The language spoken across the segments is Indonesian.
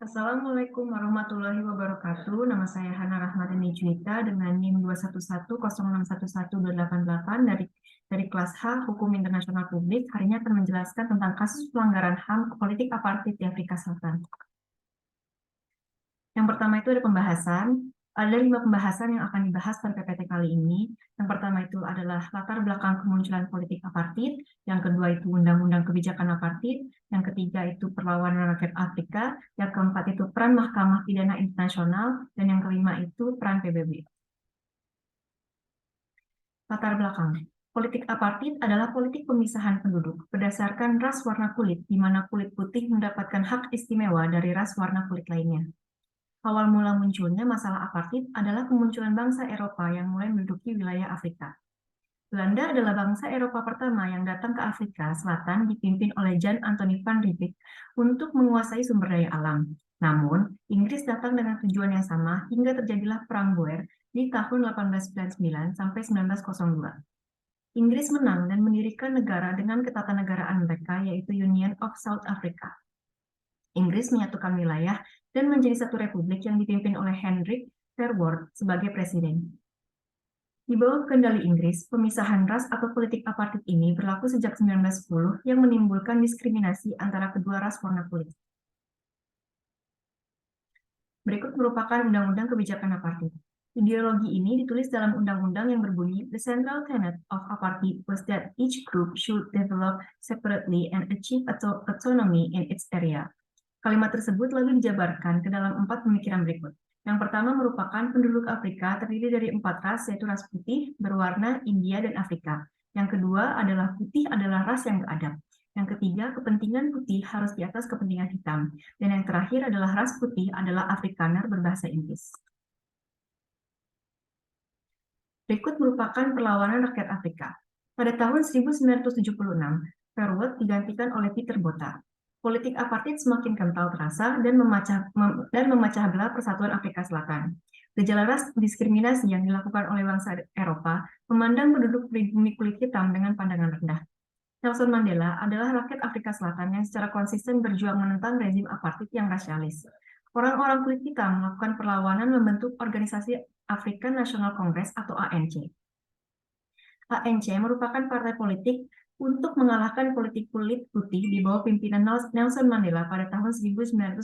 Assalamualaikum warahmatullahi wabarakatuh. Nama saya Hana Rahmadani Juwita dengan NIM 211061188 dari kelas H Hukum Internasional Publik. Hari ini akan menjelaskan tentang kasus pelanggaran HAM politik apartheid di Afrika Selatan. Yang pertama itu ada pembahasan. Ada 5 pembahasan yang akan dibahas pada PPT kali ini. Yang pertama itu adalah latar belakang kemunculan politik apartheid. Yang kedua itu undang-undang kebijakan apartheid. Yang ketiga itu perlawanan rakyat Afrika. Yang keempat itu peran Mahkamah Pidana Internasional. Dan yang kelima itu peran PBB. Latar belakang. Politik apartheid adalah politik pemisahan penduduk berdasarkan ras warna kulit, di mana kulit putih mendapatkan hak istimewa dari ras warna kulit lainnya. Awal mula munculnya masalah apartheid adalah kemunculan bangsa Eropa yang mulai menduduki wilayah Afrika. Belanda adalah bangsa Eropa pertama yang datang ke Afrika Selatan dipimpin oleh Jan Antonie van Riebeeck untuk menguasai sumber daya alam. Namun, Inggris datang dengan tujuan yang sama hingga terjadilah Perang Boer di tahun 1899 sampai 1902. Inggris menang dan mendirikan negara dengan ketatanegaraan mereka, yaitu Union of South Africa. Inggris menyatukan wilayah dan menjadi satu republik yang dipimpin oleh Hendrik Verwoerd sebagai presiden. Di bawah kendali Inggris, pemisahan ras atau politik apartheid ini berlaku sejak 1910 yang menimbulkan diskriminasi antara kedua ras warna kulit. Berikut merupakan undang-undang kebijakan apartheid. Ideologi ini ditulis dalam undang-undang yang berbunyi, "The central tenet of apartheid was that each group should develop separately and achieve autonomy in its area." Kalimat tersebut lalu dijabarkan ke dalam 4 pemikiran berikut. Yang pertama merupakan penduduk Afrika terdiri dari 4 ras, yaitu ras putih, berwarna, India, dan Afrika. Yang kedua adalah putih adalah ras yang beradab. Yang ketiga, kepentingan putih harus di atas kepentingan hitam. Dan yang terakhir adalah ras putih adalah Afrikaner berbahasa Inggris. Berikut merupakan perlawanan rakyat Afrika. Pada tahun 1976, Verwoerd digantikan oleh Pieter Botha. Politik apartheid semakin kental terasa dan memecah belah persatuan Afrika Selatan. Gejala ras diskriminasi yang dilakukan oleh bangsa Eropa memandang penduduk pribumi kulit hitam dengan pandangan rendah. Nelson Mandela adalah rakyat Afrika Selatan yang secara konsisten berjuang menentang rezim apartheid yang rasialis. Orang-orang kulit hitam melakukan perlawanan membentuk organisasi African National Congress atau ANC. ANC merupakan partai politik untuk mengalahkan politik kulit putih di bawah pimpinan Nelson Mandela pada tahun 1952.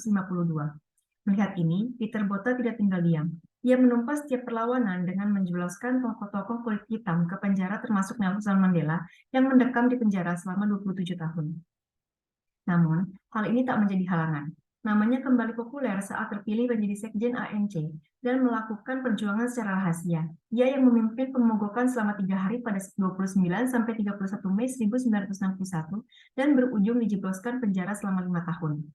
Melihat ini, Pieter Botha tidak tinggal diam. Ia menumpas setiap perlawanan dengan menjebloskan tokoh-tokoh kulit hitam ke penjara termasuk Nelson Mandela yang mendekam di penjara selama 27 tahun. Namun, hal ini tak menjadi halangan. Namanya kembali populer saat terpilih menjadi sekjen ANC dan melakukan perjuangan secara rahasia. Ia yang memimpin pemogokan selama 3 hari pada 29 sampai 31 Mei 1961 dan berujung dijebloskan penjara selama 5 tahun.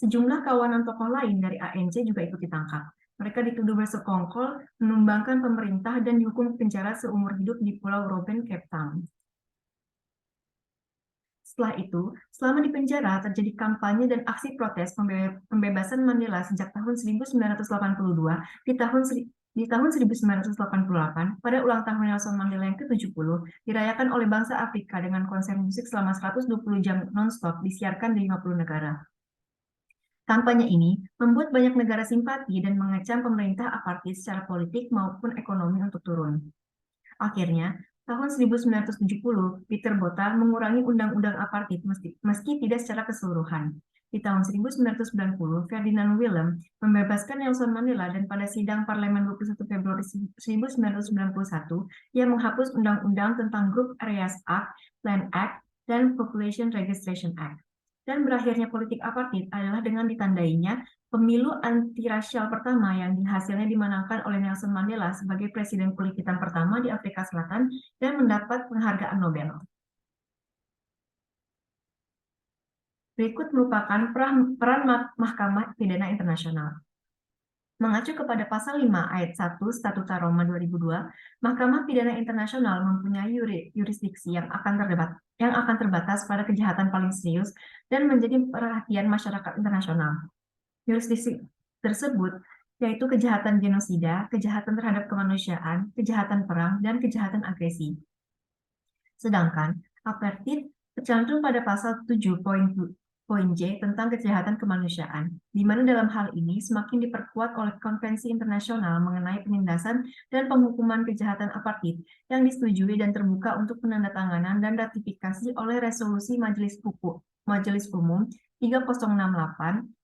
Sejumlah kawanan tokoh lain dari ANC juga ikut ditangkap. Mereka dituduh bersekongkol, menumbangkan pemerintah dan dihukum penjara seumur hidup di Pulau Robben, Cape Town. Setelah itu, selama di penjara terjadi kampanye dan aksi protes pembebasan Mandela sejak tahun 1982 di tahun 1988 pada ulang tahun Nelson Mandela yang ke-70 dirayakan oleh bangsa Afrika dengan konser musik selama 120 jam non-stop disiarkan di 50 negara. Kampanye ini membuat banyak negara simpati dan mengecam pemerintah apartheid secara politik maupun ekonomi untuk turun. Akhirnya, tahun 1970, Pieter Botha mengurangi undang-undang apartheid meski tidak secara keseluruhan. Di tahun 1990, Ferdinand Willem membebaskan Nelson Mandela dan pada sidang parlemen 21 Februari 1991, ia menghapus undang-undang tentang Group Areas Act, Land Act, dan Population Registration Act. Dan berakhirnya politik apartheid adalah dengan ditandainya pemilu antirasial pertama yang hasilnya dimenangkan oleh Nelson Mandela sebagai presiden kulit hitam pertama di Afrika Selatan dan mendapat penghargaan Nobel. Berikut merupakan peran Mahkamah Pidana Internasional. Mengacu kepada Pasal 5 Ayat 1 Statuta Roma 2002, Mahkamah Pidana Internasional mempunyai yurisdiksi yang akan terbatas pada kejahatan paling serius dan menjadi perhatian masyarakat internasional. Yurisdiksi tersebut yaitu kejahatan genosida, kejahatan terhadap kemanusiaan, kejahatan perang, dan kejahatan agresi. Sedangkan apartheid tercantum pada pasal 7.2 poin J tentang kejahatan kemanusiaan, di mana dalam hal ini semakin diperkuat oleh Konvensi Internasional mengenai penindasan dan penghukuman kejahatan apartheid yang disetujui dan terbuka untuk penandatanganan dan ratifikasi oleh Resolusi Majelis Umum 3068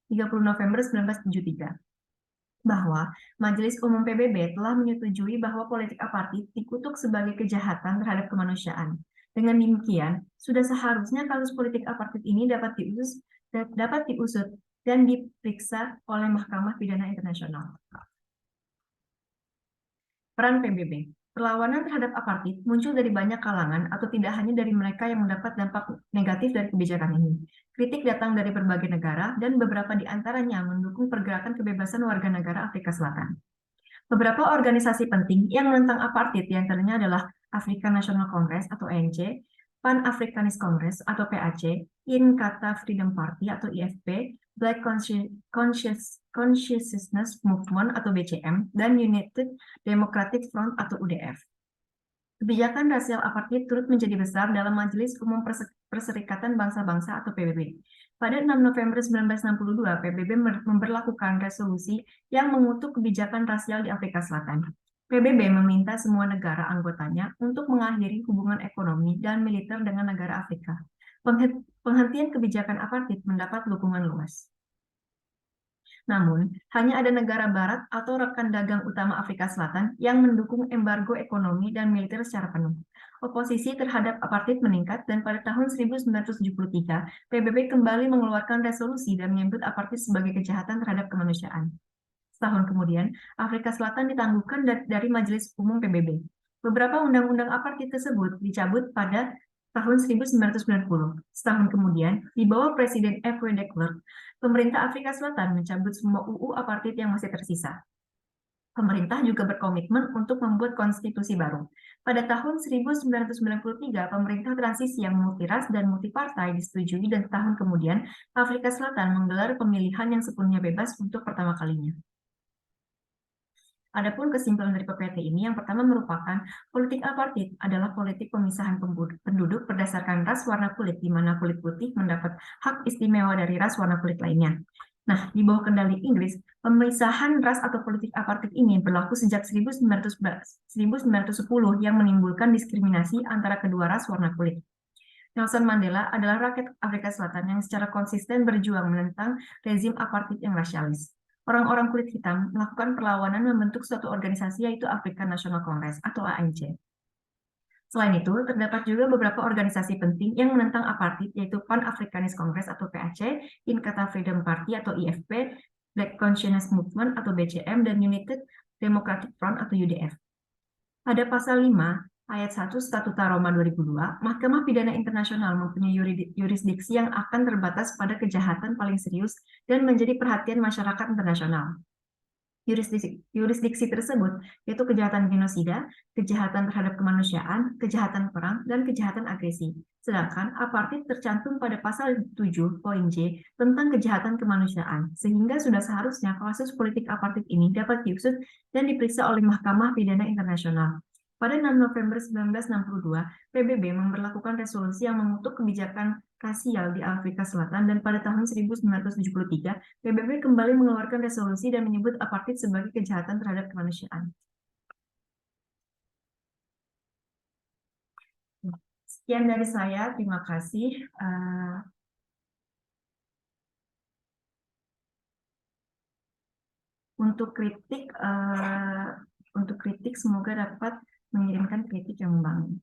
30 November 1973 bahwa Majelis Umum PBB telah menyetujui bahwa politik apartheid dikutuk sebagai kejahatan terhadap kemanusiaan. Dengan demikian, sudah seharusnya kasus politik apartheid ini dapat diusut dan diperiksa oleh Mahkamah Pidana Internasional. Peran PBB. Perlawanan terhadap apartheid muncul dari banyak kalangan atau tidak hanya dari mereka yang mendapat dampak negatif dari kebijakan ini. Kritik datang dari berbagai negara dan beberapa di antaranya mendukung pergerakan kebebasan warga negara Afrika Selatan. Beberapa organisasi penting yang menentang apartheid diantaranya adalah African National Congress atau ANC, Pan-Africanist Congress atau PAC, Inkatha Freedom Party atau IFP, Black Consciousness Movement atau BCM, dan United Democratic Front atau UDF. Kebijakan rasial apartheid turut menjadi besar dalam Majelis Umum Perserikatan Bangsa-Bangsa atau PBB. Pada 6 November 1962, PBB memberlakukan resolusi yang mengutuk kebijakan rasial di Afrika Selatan. PBB meminta semua negara anggotanya untuk mengakhiri hubungan ekonomi dan militer dengan negara Afrika. Penghentian kebijakan apartheid mendapat dukungan luas. Namun, hanya ada negara barat atau rekan dagang utama Afrika Selatan yang mendukung embargo ekonomi dan militer secara penuh. Oposisi terhadap apartheid meningkat dan pada tahun 1973, PBB kembali mengeluarkan resolusi dan menyebut apartheid sebagai kejahatan terhadap kemanusiaan. Setahun kemudian, Afrika Selatan ditangguhkan dari Majelis Umum PBB. Beberapa undang-undang apartheid tersebut dicabut pada tahun 1990. Setahun kemudian, di bawah Presiden F.W. de Klerk, pemerintah Afrika Selatan mencabut semua UU apartheid yang masih tersisa. Pemerintah juga berkomitmen untuk membuat konstitusi baru. Pada tahun 1993, pemerintah transisi yang multiras dan multipartai disetujui dan setahun kemudian, Afrika Selatan menggelar pemilihan yang sepenuhnya bebas untuk pertama kalinya. Adapun kesimpulan dari PPT ini, yang pertama merupakan politik apartheid adalah politik pemisahan penduduk berdasarkan ras warna kulit, di mana kulit putih mendapat hak istimewa dari ras warna kulit lainnya. Nah, di bawah kendali Inggris, pemisahan ras atau politik apartheid ini berlaku sejak 1910 yang menimbulkan diskriminasi antara kedua ras warna kulit. Nelson Mandela adalah rakyat Afrika Selatan yang secara konsisten berjuang menentang rezim apartheid yang rasialis. Orang-orang kulit hitam melakukan perlawanan membentuk suatu organisasi yaitu African National Congress atau ANC. Selain itu, terdapat juga beberapa organisasi penting yang menentang apartheid yaitu Pan-Africanist Congress atau PAC, Inkatha Freedom Party atau IFP, Black Consciousness Movement atau BCM, dan United Democratic Front atau UDF. Pada pasal 5, ayat 1 Statuta Roma 2002, Mahkamah Pidana Internasional mempunyai yurisdiksi yang akan terbatas pada kejahatan paling serius dan menjadi perhatian masyarakat internasional. Yurisdiksi tersebut yaitu kejahatan genosida, kejahatan terhadap kemanusiaan, kejahatan perang, dan kejahatan agresi. Sedangkan apartheid tercantum pada pasal 7 poin J tentang kejahatan kemanusiaan, sehingga sudah seharusnya kasus politik apartheid ini dapat diusut dan diperiksa oleh Mahkamah Pidana Internasional. Pada 6 November 1962, PBB memberlakukan resolusi yang mengutuk kebijakan rasial di Afrika Selatan dan pada tahun 1973, PBB kembali mengeluarkan resolusi dan menyebut apartheid sebagai kejahatan terhadap kemanusiaan. Sekian dari saya, terima kasih. Untuk kritik semoga dapat mengirimkan kritik yang membangun.